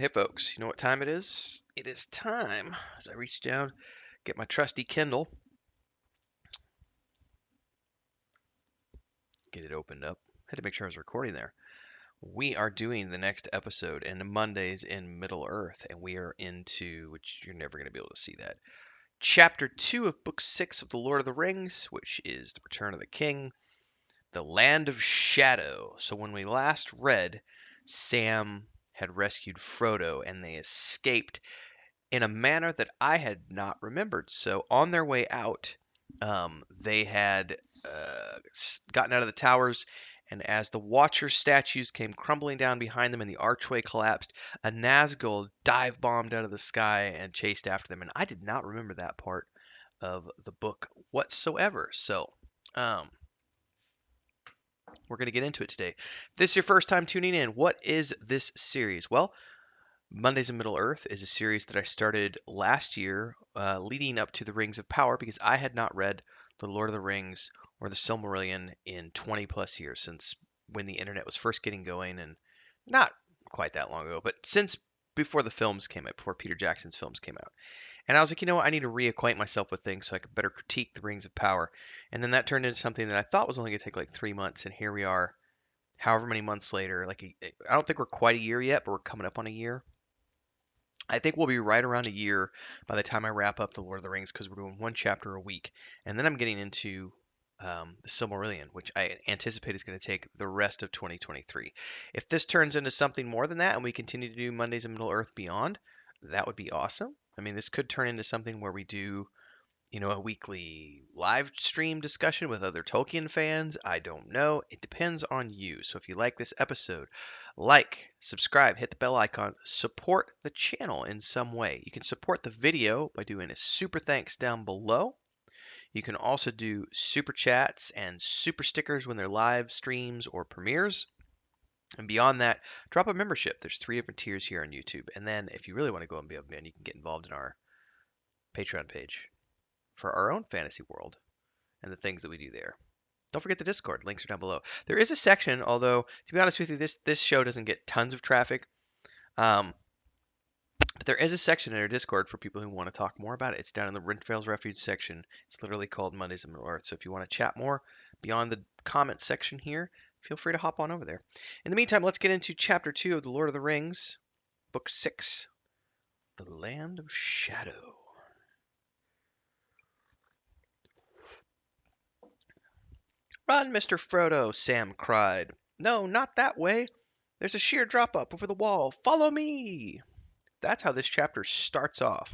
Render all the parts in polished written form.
Hey folks, you know what time it is? It is time, as I reach down, get my trusty Kindle, get it opened up. Had to make sure I was recording there. We are doing the next episode in Mondays in Middle Earth, and we are into, which you're never going to be able to see that, Chapter 2 of Book 6 of The Lord of the Rings, which is The Return of the King, The Land of Shadow. So when we last read, Sam had rescued Frodo, and they escaped in a manner that I had not remembered. So on their way out, they had gotten out of the towers, and as the Watcher statues came crumbling down behind them and the archway collapsed, a Nazgul dive bombed out of the sky and chased after them. And I did not remember that part of the book whatsoever. So, um, we're going to get into it today. If this is your first time tuning in, what is this series? Well, Mondays in Middle Earth is a series that I started last year, leading up to the Rings of Power, because I had not read The Lord of the Rings or the Silmarillion in 20 plus years, since when the internet was first getting going, and not quite that long ago, but since before the films came out, before Peter Jackson's films came out. And I was like, you know what, I need to reacquaint myself with things so I could better critique the Rings of Power. And then that turned into something that I thought was only going to take like 3 months, and here we are, however many months later. I don't think we're quite a year yet, but we're coming up on a year. I think we'll be right around a year by the time I wrap up the Lord of the Rings, because we're doing one chapter a week, and then I'm getting into the Silmarillion, which I anticipate is going to take the rest of 2023. If this turns into something more than that, and we continue to do Mondays in Middle Earth Beyond, that would be awesome. I mean, this could turn into something where we do, a weekly live stream discussion with other Tolkien fans. I don't know. It depends on you. So if you like this episode, like, subscribe, hit the bell icon, support the channel in some way. You can support the video by doing a super thanks down below. You can also do super chats and super stickers when they're live streams or premieres. And beyond that, drop a membership. There's 3 different tiers here on YouTube. And then if you really want to go above and beyond, you can get involved in our Patreon page for our own fantasy world and the things that we do there. Don't forget the Discord. Links are down below. There is a section, although to be honest with you, this show doesn't get tons of traffic. Um, but there is a section in our Discord for people who want to talk more about it. It's down in the Rintrails Refuge section. It's literally called Mondays in Middle Earth. So if you want to chat more beyond the comment section here, feel free to hop on over there. In the meantime, let's get into Chapter 2 of The Lord of the Rings, Book 6, The Land of Shadow. Run, Mr. Frodo, Sam cried. No, not that way. There's a sheer drop up over the wall. Follow me. That's how this chapter starts off.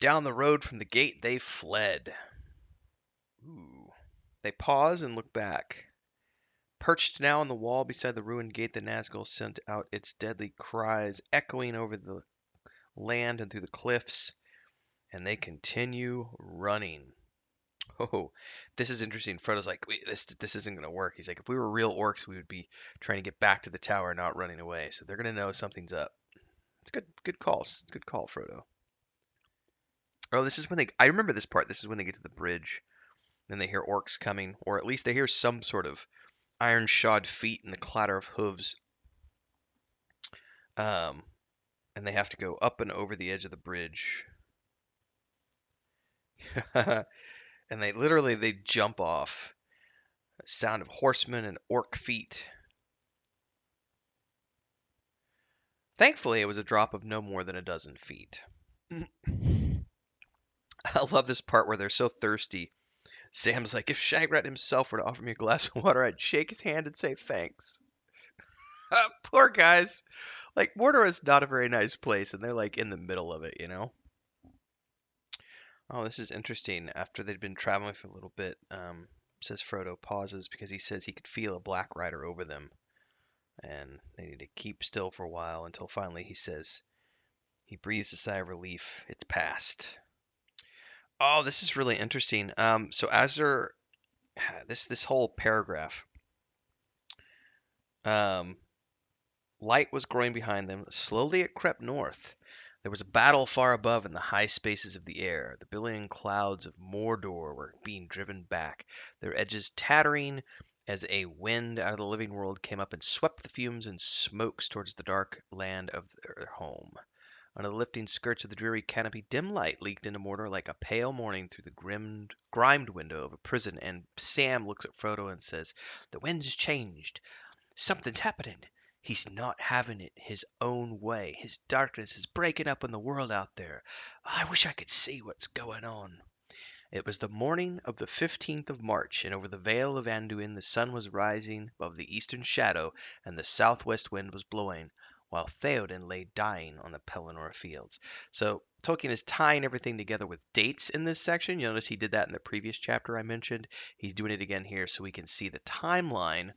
Down the road from the gate they fled. Ooh. They pause and look back. Perched now on the wall beside the ruined gate, the Nazgul sent out its deadly cries, echoing over the land and through the cliffs, and they continue running. Oh, this is interesting. Frodo's like, wait, this isn't gonna work. He's like, if we were real orcs, we would be trying to get back to the tower, not running away. So they're gonna know something's up. It's good calls. Good call, Frodo. Oh, this is when they. I remember this part. This is when they get to the bridge. Then they hear orcs coming, or at least they hear some sort of iron-shod feet and the clatter of hooves. Um, and they have to go up and over the edge of the bridge. And they jump off. Sound of horsemen and orc feet. Thankfully, it was a drop of no more than a dozen feet. I love this part where they're so thirsty. Sam's like, if Shagrat himself were to offer me a glass of water, I'd shake his hand and say thanks. Poor guys. Like, Mordor is not a very nice place, and they're like in the middle of it, you know? Oh, this is interesting. After they'd been traveling for a little bit, says Frodo pauses because he says he could feel a black rider over them, and they need to keep still for a while until finally he breathes a sigh of relief. It's past. Oh, this is really interesting. So as they're this whole paragraph, um, light was growing behind them. Slowly it crept north. There was a battle far above in the high spaces of the air. The billowing clouds of Mordor were being driven back, their edges tattering as a wind out of the living world came up and swept the fumes and smokes towards the dark land of their home. Under the lifting skirts of the dreary canopy, dim light leaked into Mordor like a pale morning through the grimed window of a prison, and Sam looks at Frodo and says, "The wind's changed. Something's happening. He's not having it his own way. His darkness is breaking up in the world out there. I wish I could see what's going on." It was the morning of the 15th of March, and over the vale of Anduin the sun was rising above the eastern shadow, and the southwest wind was blowing, while Theoden lay dying on the Pelennor fields. So Tolkien is tying everything together with dates in this section. You notice he did that in the previous chapter I mentioned. He's doing it again here so we can see the timeline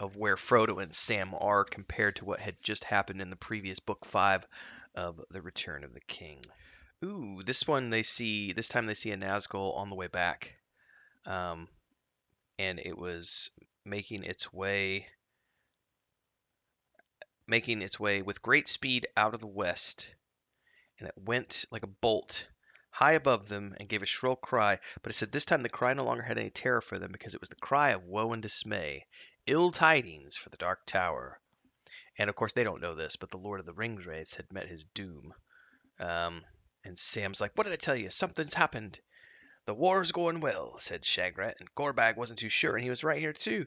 of where Frodo and Sam are compared to what had just happened in the previous book 5 of The Return of the King. Ooh, this time they see a Nazgul on the way back. Um, and it was making its way with great speed out of the west, and it went like a bolt high above them and gave a shrill cry. But it said this time the cry no longer had any terror for them, because it was the cry of woe and dismay, ill tidings for the Dark Tower. And of course they don't know this, but the Lord of the Rings race had met his doom. Um, and Sam's like, "What did I tell you? Something's happened." "The war's going well," said Shagrat, "and Gorbag wasn't too sure, and he was right here too.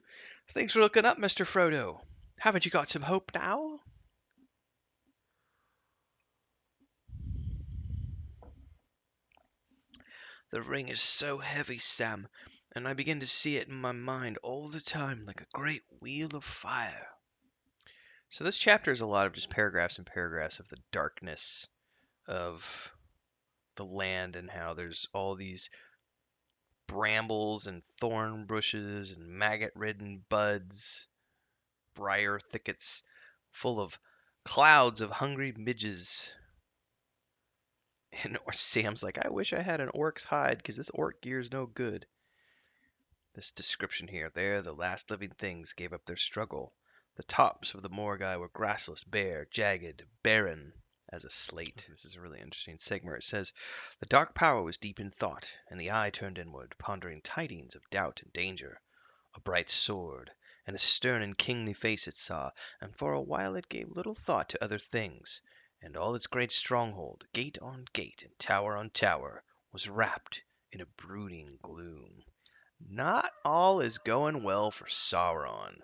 Things are looking up, Mr. Frodo. Haven't you got some hope now?" "The ring is so heavy, Sam, and I begin to see it in my mind all the time like a great wheel of fire." So this chapter is a lot of just paragraphs and paragraphs of the darkness of the land, and how there's all these brambles and thorn bushes and maggot-ridden buds, briar thickets full of clouds of hungry midges. And Sam's like, "I wish I had an orc's hide, because this orc gear is no good." This description here: "There the last living things gave up their struggle. The tops of the Morgai were grassless, bare, jagged, barren as a slate." This is a really interesting segment. It says, "The dark power was deep in thought, and the eye turned inward, pondering tidings of doubt and danger. A bright sword and a stern and kingly face it saw, and for a while it gave little thought to other things, and all its great stronghold, gate on gate and tower on tower, was wrapped in a brooding gloom. Not all is going well for Sauron."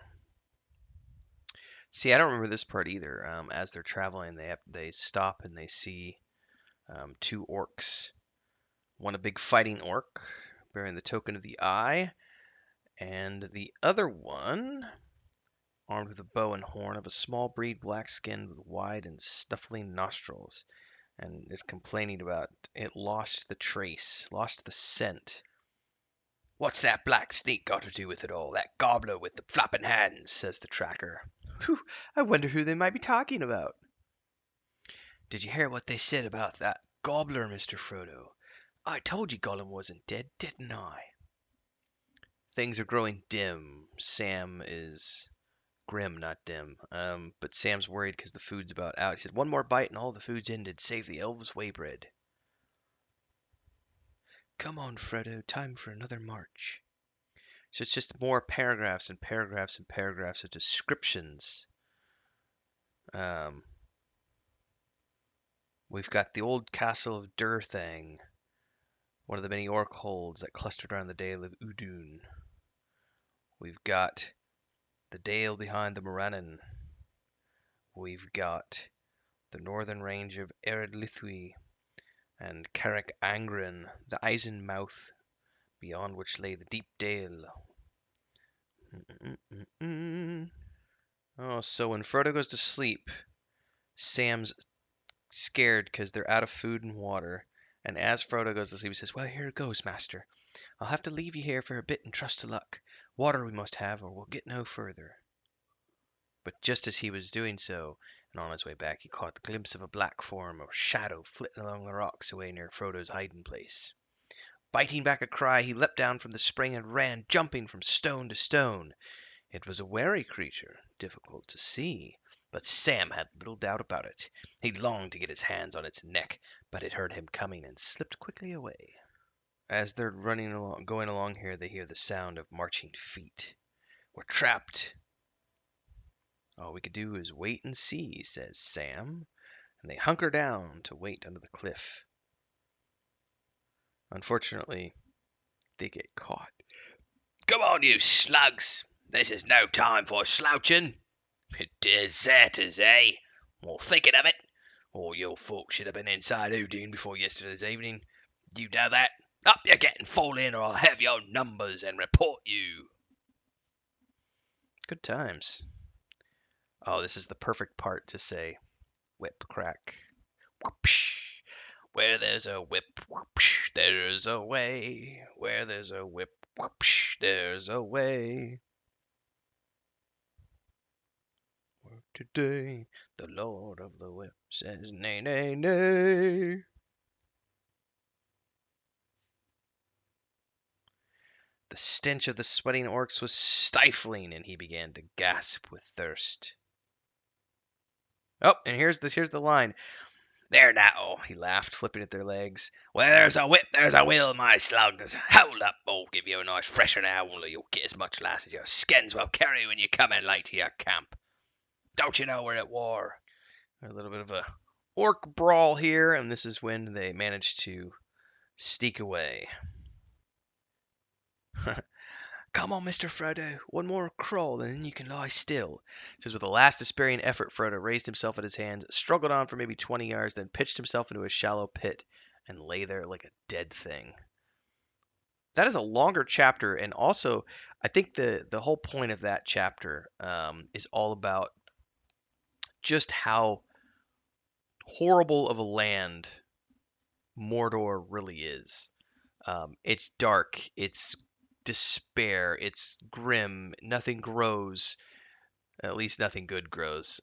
See, I don't remember this part either. As they're traveling, they stop and they see two orcs. One a big fighting orc bearing the token of the eye, and the other one armed with a bow and horn, of a small breed, black skinned, with wide and snuffling nostrils, and is complaining about it lost the trace, lost the scent. "What's that black sneak got to do with it all? That gobbler with the flapping hands," says the tracker. "Whew, I wonder who they might be talking about." "Did you hear what they said about that gobbler, Mr. Frodo? I told you Gollum wasn't dead, didn't I?" Things are growing dim. Sam is grim, not dim. But Sam's worried because the food's about out. He said, "One more bite and all the food's ended, save the elves' waybread." "Come on, Frodo, time for another march." So it's just more paragraphs and paragraphs and paragraphs of descriptions. Um, we've got the old castle of Durthang, one of the many orc holds that clustered around the Dale of Udun. We've got the dale behind the Morannon. We've got the northern range of Ered Lithwi and Carrick Angren, the Eisenmouth, beyond which lay the deep dale. Oh, so when Frodo goes to sleep, Sam's scared because they're out of food and water. And as Frodo goes to sleep, he says, "Well, here it goes, master. I'll have to leave you here for a bit and trust to luck. Water we must have, or we'll get no further." But just as he was doing so, and on his way back, he caught the glimpse of a black form or shadow flitting along the rocks away near Frodo's hiding place. Biting back a cry, he leapt down from the spring and ran, jumping from stone to stone. It was a wary creature, difficult to see, but Sam had little doubt about it. He longed to get his hands on its neck, but it heard him coming and slipped quickly away. As they're going along here, they hear the sound of marching feet. We're trapped. All we could do is wait and see, says Sam, and they hunker down to wait under the cliff. Unfortunately, they get caught. Come on, you slugs! This is no time for slouching. Deserters, eh? Well, thinking of it. Or your folks should have been inside Udine before yesterday's evening. You know that? Up you get and fall in, or I'll have your numbers and report you. Good times. Oh, this is the perfect part to say whip crack. Whoopsh. Where there's a whip, whoopsh, there's a way. Where there's a whip, whoopsh, there's a way. Work today, the Lord of the Whip says nay, nay, nay. The stench of the sweating orcs was stifling, and he began to gasp with thirst. Oh, and here's the line. There now, he laughed, flipping at their legs. Where there's a whip, there's a will, my slugs. Hold up, I'll give you a nice fresher now, only you'll get as much lass as your skins will carry when you come in late to your camp. Don't you know we're at war? A little bit of a orc brawl here, and this is when they manage to sneak away. Come on, Mr. Frodo, one more crawl and then you can lie still. It says with a last despairing effort, Frodo raised himself at his hands, struggled on for maybe 20 yards, then pitched himself into a shallow pit and lay there like a dead thing. That is a longer chapter, and also I think the whole point of that chapter is all about just how horrible of a land Mordor really is. It's dark, it's despair, it's grim, nothing grows, at least nothing good grows.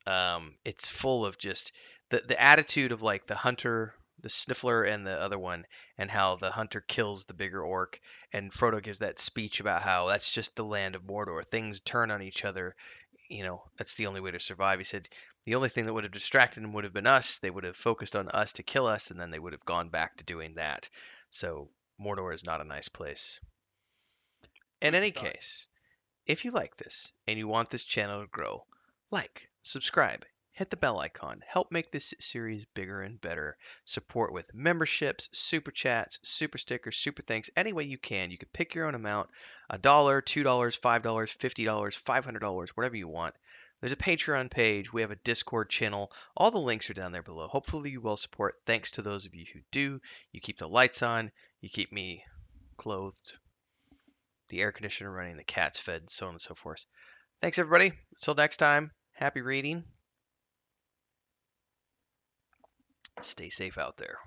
It's full of just the attitude of like the hunter, the sniffler, and the other one, and how the hunter kills the bigger orc, and Frodo gives that speech about how that's just the land of Mordor. Things turn on each other. That's the only way to survive. He said the only thing that would have distracted them would have been us. They would have focused on us to kill us, and then they would have gone back to doing that. So Mordor is not a nice place. In any case, if you like this and you want this channel to grow, like, subscribe, hit the bell icon, help make this series bigger and better. Support with memberships, super chats, super stickers, super thanks, any way you can. You can pick your own amount, $1, $2, $5, $50, $500, whatever you want. There's a Patreon page. We have a Discord channel. All the links are down there below. Hopefully you will support. Thanks to those of you who do. You keep the lights on. You keep me clothed, the air conditioner running, the cats fed, so on and so forth. Thanks, everybody. Until next time, happy reading. Stay safe out there.